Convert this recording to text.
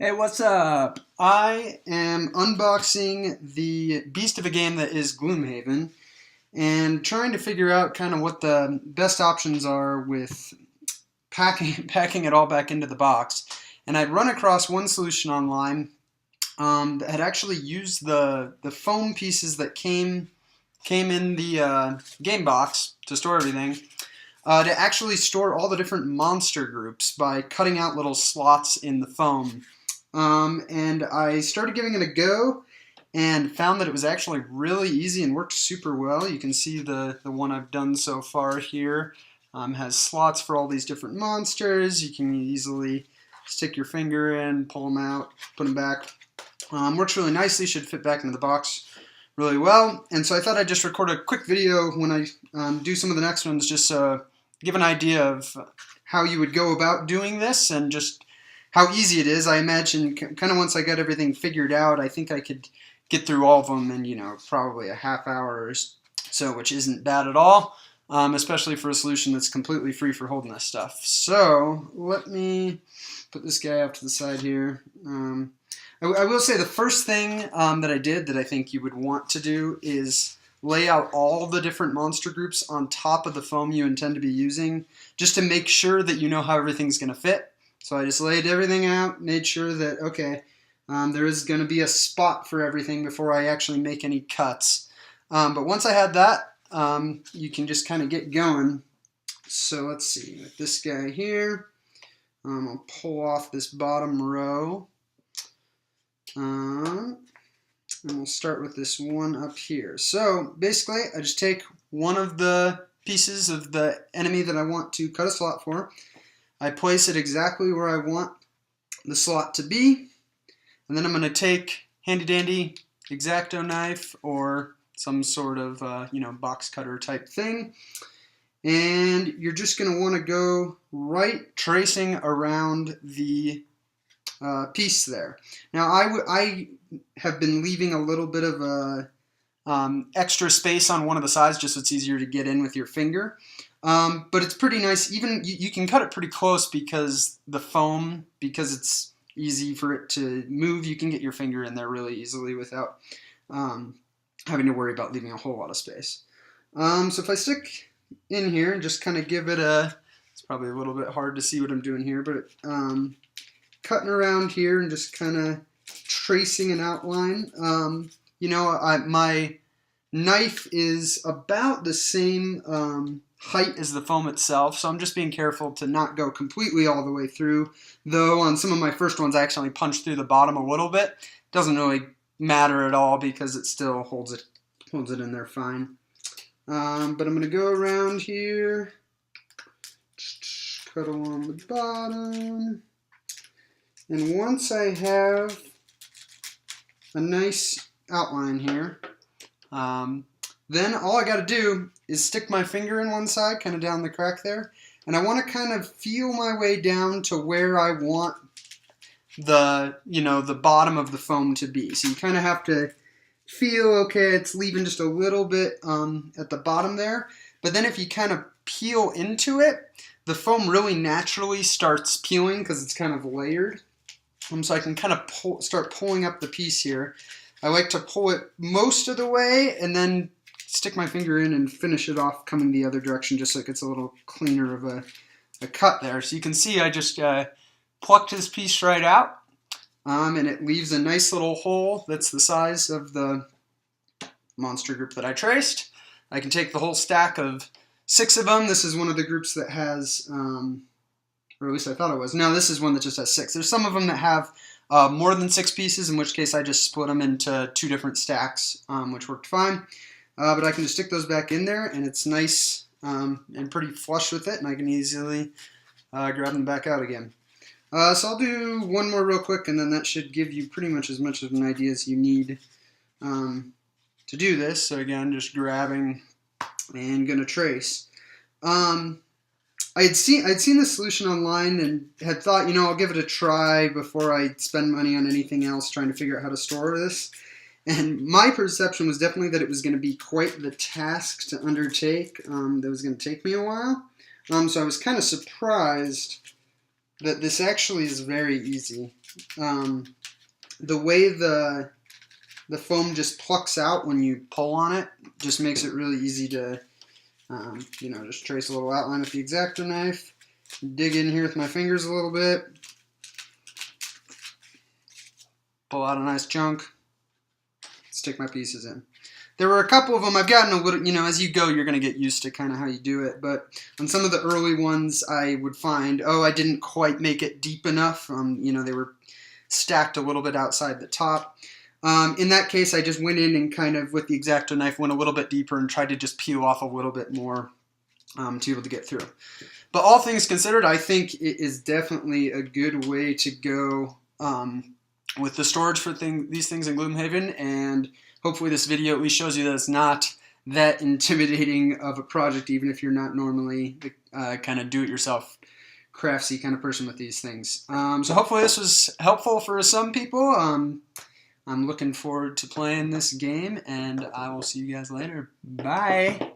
Hey, what's up? I am unboxing the beast of a game that is Gloomhaven and trying to figure out kind of what the best options are with packing packing it all back into the box. And I'd run across one solution online that had actually used the foam pieces that came in the game box to store everything to actually store all the different monster groups by cutting out little slots in the foam. And I started giving it a go and found that it was actually really easy and worked super well. You can see the one I've done so far here has slots for all these different monsters. You can easily stick your finger in, pull them out, put them back. Works really nicely, should fit back into the box really well. And so I thought I'd just record a quick video when I do some of the next ones, just give an idea of how you would go about doing this and just how easy it is. I imagine kind of once I got everything figured out, I think I could get through all of them in, probably a half hour or so, which isn't bad at all, especially for a solution that's completely free for holding this stuff. So let me put this guy off to the side here. I will say the first thing that I did that I think you would want to do is lay out all the different monster groups on top of the foam you intend to be using, just to make sure that you know how everything's going to fit. So I just laid everything out, made sure that, okay, there is going to be a spot for everything before I actually make any cuts. But once I had that, you can just kind of get going. So let's see, with this guy here, I'll pull off this bottom row. And we'll start with this one up here. So basically, I just take one of the pieces of the enemy that I want to cut a slot for. I place it exactly where I want the slot to be, and then I'm going to take handy dandy X-Acto knife or some sort of box cutter type thing, and you're just going to want to go right tracing around the piece there. Now I have been leaving a little bit of a extra space on one of the sides just so it's easier to get in with your finger. But it's pretty nice. Even you can cut it pretty close because the foam, because it's easy for it to move, you can get your finger in there really easily without having to worry about leaving a whole lot of space. So if I stick in here and just kind of give it it's probably a little bit hard to see what I'm doing here, but cutting around here and just kind of tracing an outline. My knife is about the same height as the foam itself, so I'm just being careful to not go completely all the way through, though on some of my first ones I actually punched through the bottom a little bit. Doesn't really matter at all because it still holds it in there fine. But I'm going to go around here, cut along the bottom, and once I have a nice outline here, then all I got to do is stick my finger in one side, kind of down the crack there, and I want to kind of feel my way down to where I want the bottom of the foam to be. So you kind of have to feel, okay, it's leaving just a little bit at the bottom there, but then if you kind of peel into it, the foam really naturally starts peeling because it's kind of layered. So I can kind of start pulling up the piece here. I like to pull it most of the way and then stick my finger in and finish it off coming the other direction just so it gets a little cleaner of a cut there. So you can see I just plucked this piece right out, and it leaves a nice little hole that's the size of the monster group that I traced. I can take the whole stack of 6 of them. This is one of the groups that has, or at least I thought it was. No, this is one that just has 6. There's some of them that have more than 6 pieces, in which case I just split them into 2 different stacks, which worked fine. But I can just stick those back in there, and it's nice and pretty flush with it, and I can easily grab them back out again. So I'll do one more real quick, and then that should give you pretty much as much of an idea as you need to do this. So again, just grabbing and gonna trace. I'd seen this solution online and had thought, I'll give it a try before I spend money on anything else trying to figure out how to store this. And my perception was definitely that it was going to be quite the task to undertake, that was going to take me a while. So I was kind of surprised that this actually is very easy. The way the foam just plucks out when you pull on it just makes it really easy to, just trace a little outline with the X-Acto knife. Dig in here with my fingers a little bit. Pull out a nice chunk. Stick my pieces in. There were a couple of them, I've gotten a little, as you go, you're going to get used to kind of how you do it. But on some of the early ones, I would find, I didn't quite make it deep enough. They were stacked a little bit outside the top. In that case, I just went in and kind of, with the X-Acto knife, went a little bit deeper and tried to just peel off a little bit more to be able to get through. But all things considered, I think it is definitely a good way to go with the storage for these things in Gloomhaven, and hopefully this video at least shows you that it's not that intimidating of a project, even if you're not normally the kind of do-it-yourself craftsy kind of person with these things. So hopefully this was helpful for some people. I'm looking forward to playing this game, and I will see you guys later. Bye!